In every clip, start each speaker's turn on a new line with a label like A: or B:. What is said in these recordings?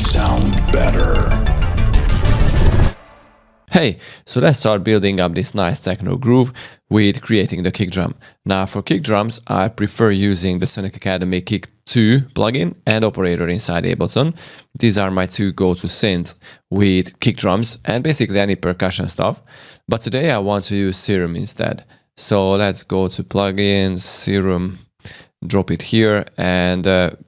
A: sound better.
B: Hey, so let's start building up this nice techno groove with creating the kick drum. Now for kick drums, I prefer using the Sonic Academy Kick 2 plugin and operator inside Ableton. These are my two go-to synths with kick drums and basically any percussion stuff. But today I want to use Serum instead. So let's go to plugins, Serum, drop it here. And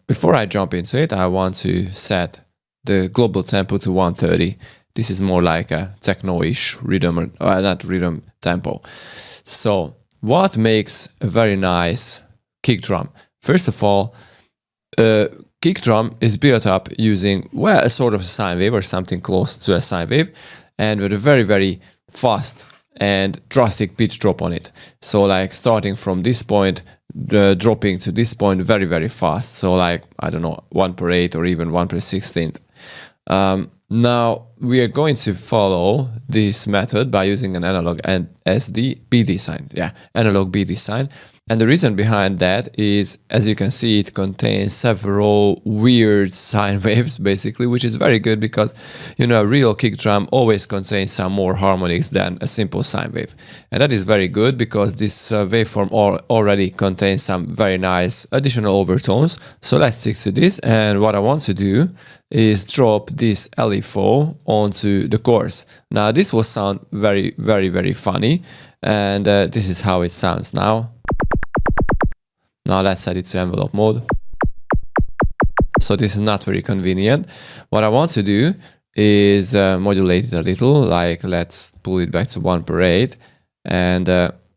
B: before I jump into it, I want to set the global tempo to 130. This is more like a techno-ish rhythm, or not rhythm, tempo. So what makes a very nice kick drum? First of all, a kick drum is built up using, well, a sort of a sine wave or something close to a sine wave, and with a very, very fast and drastic pitch drop on it. So like starting from this point, dropping to this point very, very fast. So like, I don't know, 1/8 or even 1/16. Now we are going to follow this method by using an analog and SD BD sign. Yeah, analog BD sign. And the reason behind that is, as you can see, it contains several weird sine waves, basically, which is very good because, you know, a real kick drum always contains some more harmonics than a simple sine wave. And that is very good because this waveform already contains some very nice additional overtones. So let's stick to this. And what I want to do is drop this LFO onto the chorus. Now this will sound very, very, very funny. And this is how it sounds now. Now let's set it to envelope mode. So this is not very convenient. What I want to do is modulate it a little, like let's pull it back to 1/8. And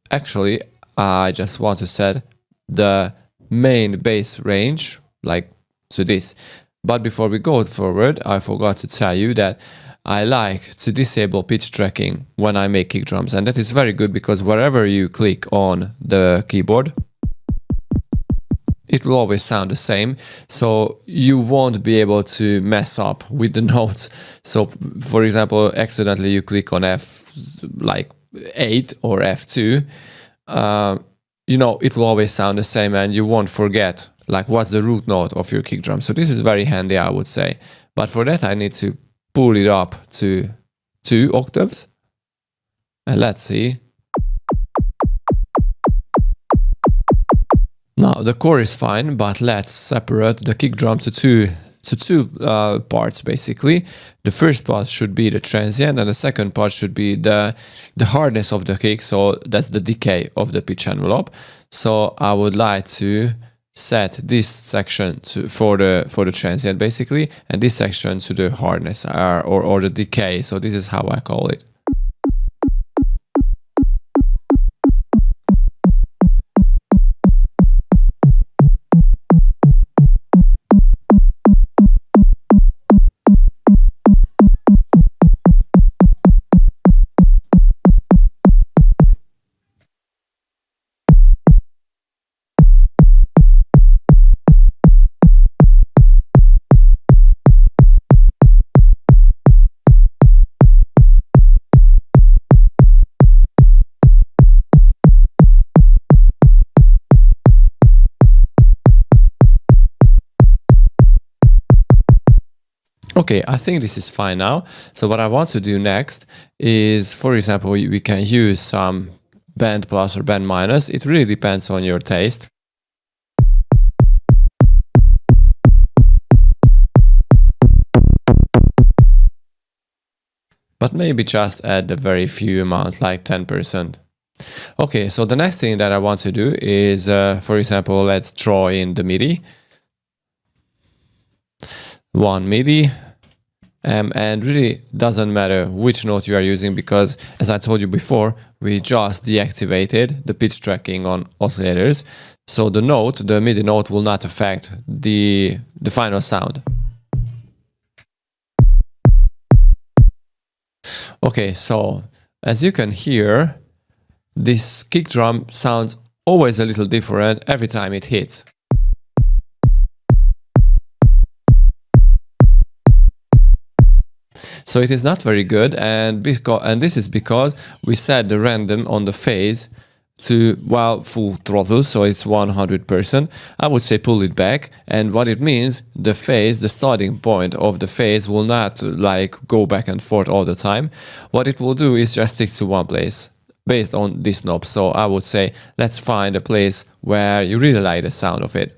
B: actually, I just want to set the main bass range like to this. But before we go forward, I forgot to tell you that I like to disable pitch tracking when I make kick drums. And that is very good because wherever you click on the keyboard, it will always sound the same, so you won't be able to mess up with the notes. So, for example, accidentally you click on F8 or F2, you know, it will always sound the same and you won't forget like what's the root note of your kick drum. So this is very handy, I would say. But for that I need to pull it up to 2 octaves. And let's see. Now the core is fine, but let's separate the kick drum to two parts basically. The first part should be the transient, and the second part should be the hardness of the kick. So that's the decay of the pitch envelope. So I would like to set this section for the transient basically, and this section to the hardness or the decay. So this is how I call it. Okay, I think this is fine now. So what I want to do next is, for example, we can use some band plus or band minus. It really depends on your taste. But maybe just add a very few amount, like 10%. Okay, so the next thing that I want to do is, for example, let's draw in the MIDI. One MIDI. And really doesn't matter which note you are using because, as I told you before, we just deactivated the pitch tracking on oscillators. So the MIDI note will not affect the final sound. Okay, so as you can hear, this kick drum sounds always a little different every time it hits. So it is not very good, and this is because we set the random on the phase to, well, full throttle, so it's 100%. I would say pull it back, and what it means, the phase, the starting point of the phase will not like go back and forth all the time. What it will do is just stick to one place based on this knob. So I would say let's find a place where you really like the sound of it.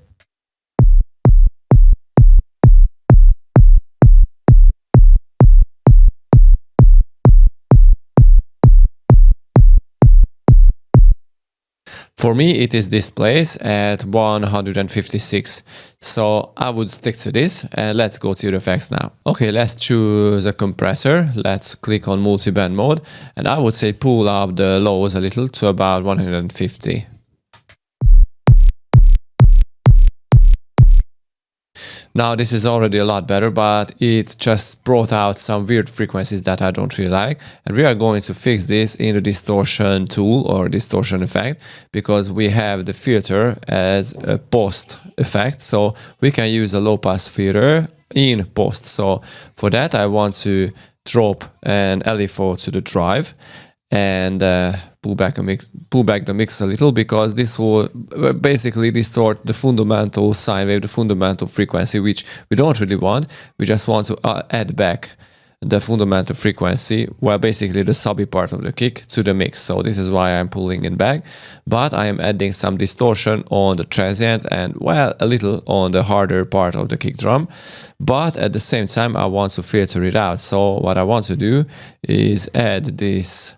B: For me, it is this place at 156. So I would stick to this, and let's go to the effects now. Okay, let's choose a compressor. Let's click on multi-band mode, and I would say pull up the lows a little to about 150. Now this is already a lot better, but it just brought out some weird frequencies that I don't really like. And we are going to fix this in the distortion tool or distortion effect, because we have the filter as a post effect. So we can use a low pass filter in post. So for that, I want to drop an LFO to the drive and pull back the mix a little, because this will basically distort the fundamental sine wave, the fundamental frequency, which we don't really want. We just want to add back the fundamental frequency, well, basically the subby part of the kick, to the mix. So this is why I'm pulling it back, but I am adding some distortion on the transient and, well, a little on the harder part of the kick drum. But at the same time, I want to filter it out. So what I want to do is add this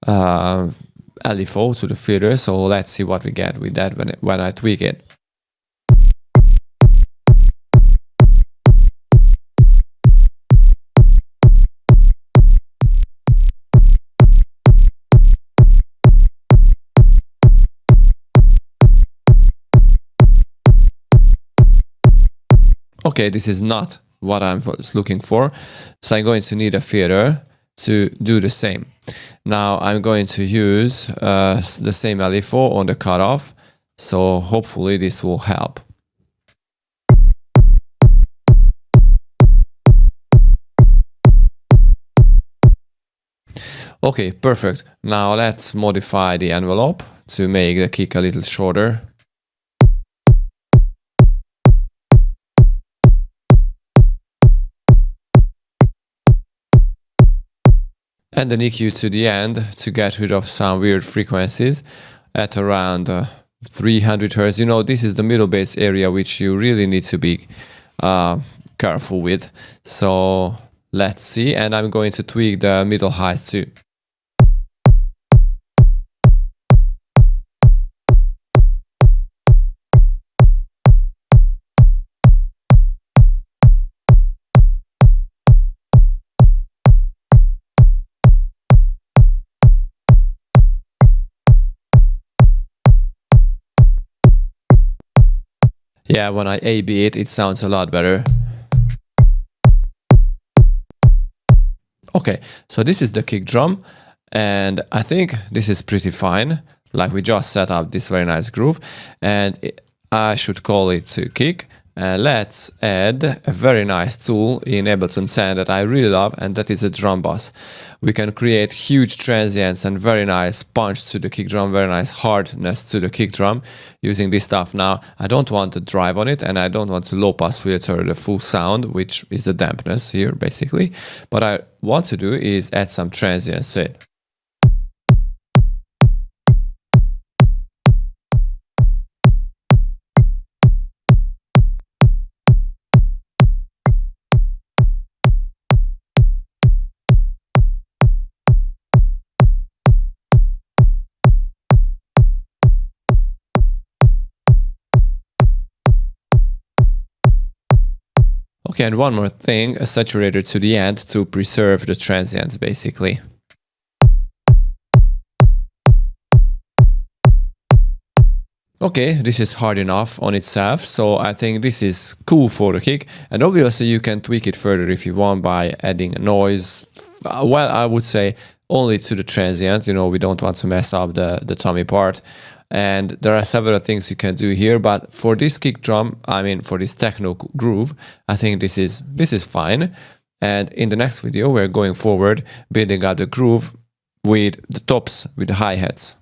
B: LFO to the filter. So let's see what we get with that when I tweak it. Okay, this is not what I was looking for, so I'm going to need a filter to do the same. Now I'm going to use the same LFO on the cutoff, so hopefully this will help. Okay, perfect. Now let's modify the envelope to make the kick a little shorter. And the EQ to the end to get rid of some weird frequencies at around 300 Hz. You know, this is the middle bass area which you really need to be careful with. So let's see, and I'm going to tweak the middle highs too. Yeah, when I A-B it, it sounds a lot better. Okay, so this is the kick drum, and I think this is pretty fine. Like, we just set up this very nice groove, and I should call it to kick. Let's add a very nice tool in Ableton 10 that I really love, and that is a drum bus. We can create huge transients and very nice punch to the kick drum, very nice hardness to the kick drum using this stuff. Now, I don't want to drive on it, and I don't want to low pass filter the full sound, which is the dampness here basically. What I want to do is add some transients to it. Okay, and one more thing, a saturator to the end to preserve the transients basically. Okay, this is hard enough on itself, so I think this is cool for the kick, and obviously you can tweak it further if you want by adding a noise. Well, I would say only to the transient, you know, we don't want to mess up the tummy part. And there are several things you can do here, but for this kick drum, I mean for this techno groove, I think this is fine. And in the next video, we're going forward, building up the groove with the tops, with the hi-hats.